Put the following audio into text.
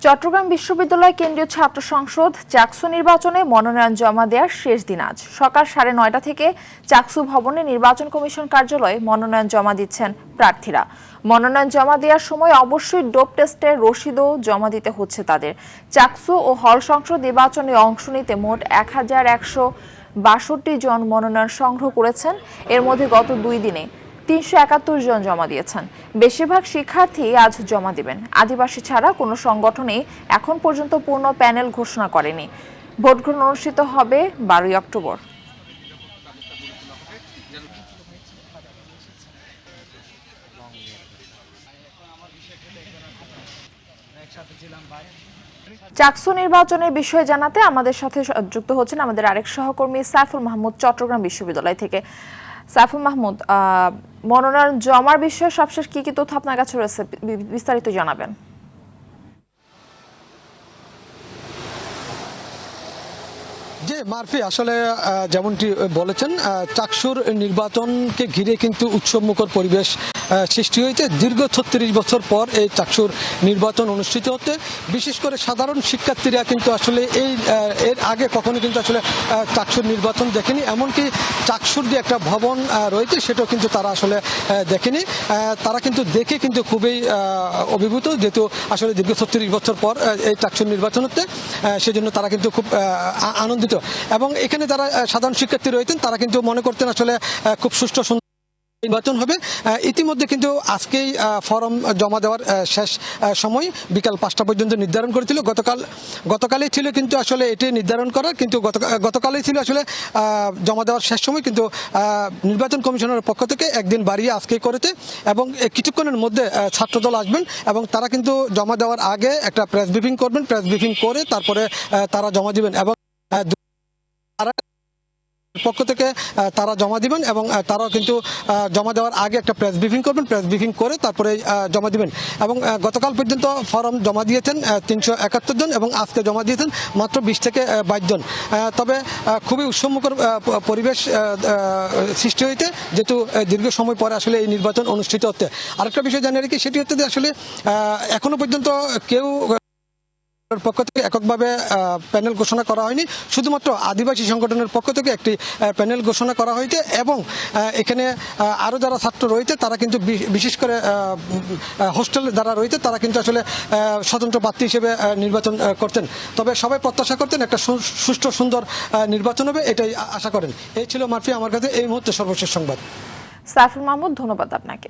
চট্টগ্রাম বিশ্ববিদ্যালয় কেন্দ্রীয় ছাত্র সংসদ চাকসু নির্বাচনে মনোনয়ন জমা দেওয়ার শেষ দিন আজ সকাল 9:30 থেকে চাকসু ভবনে নির্বাচন কমিশন কার্যালয়ে মনোনয়ন জমা দিচ্ছেন প্রার্থীরা। মনোনয়ন জমা দেওয়ার সময় অবশ্যই ডোপ টেস্টের রসিদও জমা দিতে হচ্ছে তাদের। চাকসু ও হল সংসদ নির্বাচনে অংশ নিতে মোট 1162 জন মনোনয়ন সংগ্রহ করেছেন। এর মধ্যে গত 2 দিনে 371 জন জমা দিয়েছেন। বেশিরভাগ শিক্ষার্থী আজ জমা দিবেন। আদিবাসী ছাড়া কোনো সংগঠনই এখন পর্যন্ত পূর্ণ প্যানেল ঘোষণা করেনি। ভোট গ্রহণ অনুষ্ঠিত হবে 12 অক্টোবর। চাকসু নির্বাচনের বিষয়ে জানাতে আমাদের সাথে যুক্ত হচ্ছেন আমাদের আরেক সহকর্মী সাইফুল মাহমুদ চট্টগ্রাম বিশ্ববিদ্যালয় থেকে। সাইফুল মাহমুদ, মনোনয়ন জমার বিষয়ে সবশেষ কি তথ্য আপনার কাছে রয়েছে, বিস্তারিত জানাবেন। যে মারফি আসলে যেমনটি বলেছেন, চাকসুর নির্বাচনকে ঘিরে কিন্তু উৎসবমুখর পরিবেশ সৃষ্টি হয়েছে। দীর্ঘ 36 বছর পর এই চাকসুর নির্বাচন অনুষ্ঠিত হতে, বিশেষ করে সাধারণ শিক্ষার্থীরা কিন্তু আসলে এর আগে কখনো কিন্তু আসলে চাকসুর নির্বাচন দেখেনি। এমনকি চাকসুর যে একটা ভবন রয়েছে সেটাও কিন্তু তারা আসলে দেখেনি। তারা কিন্তু দেখে কিন্তু খুবই অভিভূত, যেহেতু আসলে দীর্ঘ 36 বছর পর এই চাকসুর নির্বাচন হতে, সেজন্য তারা কিন্তু খুব আনন্দিত। এবং এখানে যারা সাধারণ শিক্ষার্থী রয়েছেন তারা কিন্তু মনে করতেন আসলে খুব সুষ্ঠু নির্বাচন হবে। ইতিমধ্যে কিন্তু আজকেই ফর্ম জমা দেওয়ার শেষ সময় বিকাল 5টা পর্যন্ত নির্ধারণ করেছিল। গতকালই ছিল কিন্তু আসলে এটি নির্ধারণ করার, কিন্তু গতকালই ছিল আসলে জমা দেওয়ার শেষ সময়, কিন্তু নির্বাচন কমিশনের পক্ষ থেকে একদিন বাড়িয়ে আজকেই করেছে। এবং কিছুক্ষণের মধ্যে ছাত্রদল আসবেন এবং তারা কিন্তু জমা দেওয়ার আগে একটা প্রেস ব্রিফিং করবেন। প্রেস ব্রিফিং করে তারপরে তারা জমা দিবেন এবং পক্ষ থেকে তারা জমা দিবেন এবং তারাও কিন্তু জমা দেওয়ার আগে একটা প্রেস ব্রিফিং করবেন। প্রেস ব্রিফিং করে তারপরে জমা দিবেন। এবং গতকাল পর্যন্ত ফর্ম জমা দিয়েছেন 371 জন এবং আজকে জমা দিয়েছেন মাত্র 20 থেকে 22 জন। তবে খুবই উৎসবমুখর পরিবেশ সৃষ্টি হয়েছে, যেহেতু দীর্ঘ সময় পরে আসলে এই নির্বাচন অনুষ্ঠিত হচ্ছে। আরেকটা বিষয় জানিয়ে রাখি, সেটি হচ্ছে যে আসলে এখনো পর্যন্ত কেউ পক্ষ থেকে এককভাবে প্যানেল ঘোষণা করা হয়নি। শুধুমাত্র আদিবাসী সংগঠনের পক্ষ থেকে একটি প্যানেল ঘোষণা করা হয়েছে। এবং এখানে আরও যারা ছাত্র রয়েছে তারা কিন্তু বিশেষ করে হোস্টেল যারা রয়েছে তারা কিন্তু আসলে স্বতন্ত্র প্রার্থী হিসেবে নির্বাচন করতেন। তবে সবাই প্রত্যাশা করতেন একটা সুষ্ঠু সুন্দর নির্বাচন হবে, এটাই আশা করেন। এই ছিল মারফি আমার কাছে এই মুহূর্তে সর্বশেষ সংবাদ। সাইফুল মাহমুদ, ধন্যবাদ আপনাকে।